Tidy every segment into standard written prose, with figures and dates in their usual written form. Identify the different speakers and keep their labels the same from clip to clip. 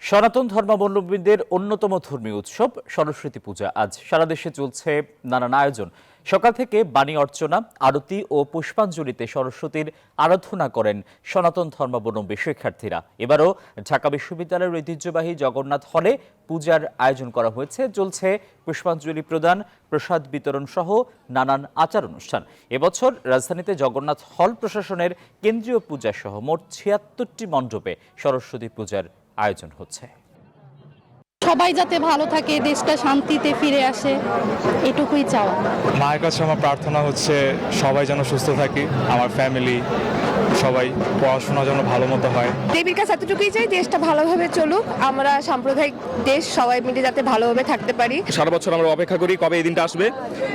Speaker 1: সনাতন ধর্মাবলম্বীদের অন্যতম ধর্মীয় উৎসব সরস্বতী পূজা আজ সারা দেশে চলছে নানান আয়োজন। সকাল থেকে বাণী অর্চনা, আরতি ও পুষ্পাঞ্জলিতে সরস্বতীর আরাধনা করেন সনাতন ধর্মাবলম্বী শিক্ষার্থীরা। এবারও ঢাকা বিশ্ববিদ্যালয়ের ঐতিহ্যবাহী জগন্নাথ হলে পূজার আয়োজন করা হয়েছে। চলছে পুষ্পাঞ্জলি প্রদান, প্রসাদ বিতরণ সহ নানান আচার অনুষ্ঠান। এবছর রাজধানীতে জগন্নাথ হল প্রশাসনের কেন্দ্রীয় পূজা সহ মোট ৭৬টি মণ্ডপে সরস্বতী পূজার আয়োজন হচ্ছে।
Speaker 2: সবাই যাতে ভালো থাকে, দেশটা শান্তিতে ফিরে আসে, এটুকুই চাওয়া।
Speaker 3: মায়ের কাছে আমার প্রার্থনা হচ্ছে সবাই যেন সুস্থ থাকি, আমার ফ্যামিলি সবাই পড়াশোনা যেন ভালো মতো হয়।
Speaker 4: দেবীর কাছে এতটুকুই চাই, দেশটা ভালোভাবে চলুক, আমরা সাম্প্রদায়িক দেশ সবাই মিলে যাতে ভালোভাবে থাকতে পারি।
Speaker 5: সারা বছর আমরা অপেক্ষা করি কবে এই দিনটা আসবে,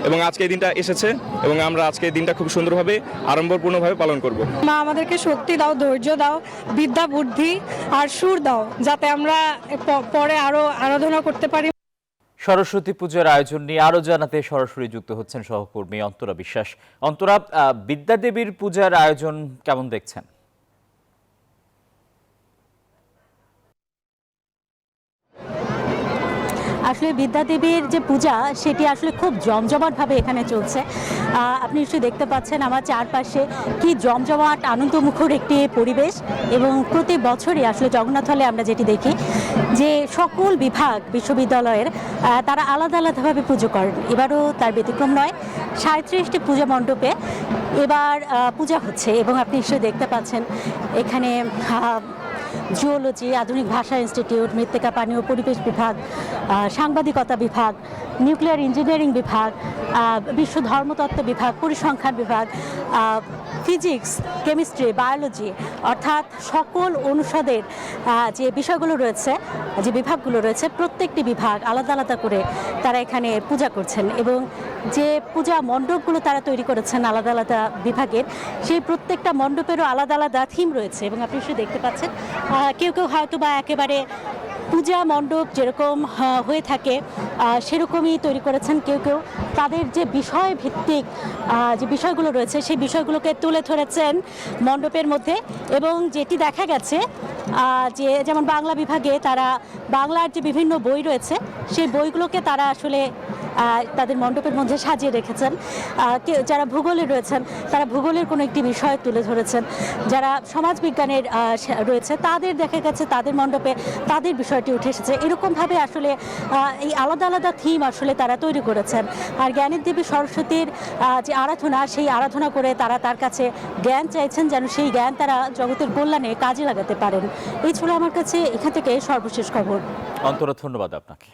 Speaker 5: এবং আজকে এই দিনটা এসেছে এবং আমরা আজকে এই দিনটা খুব সুন্দরভাবে আড়ম্বরপূর্ণভাবে পালন করব।
Speaker 6: মা আমাদেরকে শক্তি দাও, ধৈর্য দাও, বিদ্যা বুদ্ধি আর সুর দাও, যাতে আমরা পরে আরো আরাধনা করতে পারি।
Speaker 1: সরস্বতী পূজার আয়োজন নিয়ে আরো জানাতে সরাসরি যুক্ত হচ্ছেন সহকর্মী অন্তরা বিশ্বাস। অন্তরা, বিদ্যাদেবীর পূজার আয়োজন কেমন দেখছেন?
Speaker 7: আসলে বিদ্যাদেবীর যে পূজা সেটি আসলে খুব জমজমাটভাবে এখানে চলছে। আপনি নিশ্চয়ই দেখতে পাচ্ছেন আমার চারপাশে কি জমজমাট আনন্দমুখর একটি পরিবেশ, এবং প্রতি বছরই আসলে জগন্নাথ হলে আমরা যেটি দেখি যে সকল বিভাগ বিশ্ববিদ্যালয়ের তারা আলাদা আলাদাভাবে পুজো করেন। এবারও তার ব্যতিক্রম নয়। ৩৭টি পূজা মণ্ডপে এবার পূজা হচ্ছে, এবং আপনি নিশ্চয়ই দেখতে পাচ্ছেন এখানে জিওলজি, আধুনিক ভাষা ইনস্টিটিউট, মৃত্তিকা পানি ও পরিবেশ বিভাগ, সাংবাদিকতা বিভাগ, নিউক্লিয়ার ইঞ্জিনিয়ারিং বিভাগ, বিশ্ব ধর্মতত্ত্ব বিভাগ, পরিসংখ্যান বিভাগ, ফিজিক্স, কেমিস্ট্রি, বায়োলজি, অর্থাৎ সকল অনুষদের যে বিষয়গুলো রয়েছে, যে বিভাগগুলো রয়েছে, প্রত্যেকটি বিভাগ আলাদা আলাদা করে তারা এখানে পূজা করছেন। এবং যে পূজা মণ্ডপগুলো তারা তৈরি করেছেন আলাদা আলাদা বিভাগের, সেই প্রত্যেকটা মণ্ডপেরও আলাদা আলাদা থিম রয়েছে। এবং আপনি সেটা দেখতে পাচ্ছেন কেউ কেউ হয়তো বা একেবারে পূজা মণ্ডপ যেরকম হয়ে থাকে সেরকমই তৈরি করেছেন, কেউ কেউ তাদের যে বিষয় ভিত্তিক যে বিষয়গুলো রয়েছে সেই বিষয়গুলোকে তুলে ধরেছেন মণ্ডপের মধ্যে। এবং যেটি দেখা গেছে যে যেমন বাংলা বিভাগে তারা বাংলার যে বিভিন্ন বই রয়েছে সেই বইগুলোকে তারা আসলে তাদের মণ্ডপের মধ্যে সাজিয়ে রেখেছেন। যারা ভূগোলে রয়েছেন তারা ভূগোলের কোনো একটি বিষয় তুলে ধরেছেন। যারা সমাজবিজ্ঞানের রয়েছে তাদের দেখা গেছে তাদের মণ্ডপে তাদের বিষয়টি উঠে এসেছে। এরকমভাবে আসলে এই আলাদা আলাদা থিম আসলে তারা তৈরি করেছেন। আর জ্ঞানের দেবী সরস্বতীর যে আরাধনা, সেই আরাধনা করে তারা তার কাছে জ্ঞান চাইছেন, যেন সেই জ্ঞান তারা জগতের কল্যাণে কাজে লাগাতে পারেন। এই ছিল আমার কাছে এখান থেকে সর্বশেষ খবর।
Speaker 1: অন্তরা, ধন্যবাদ আপনাকে।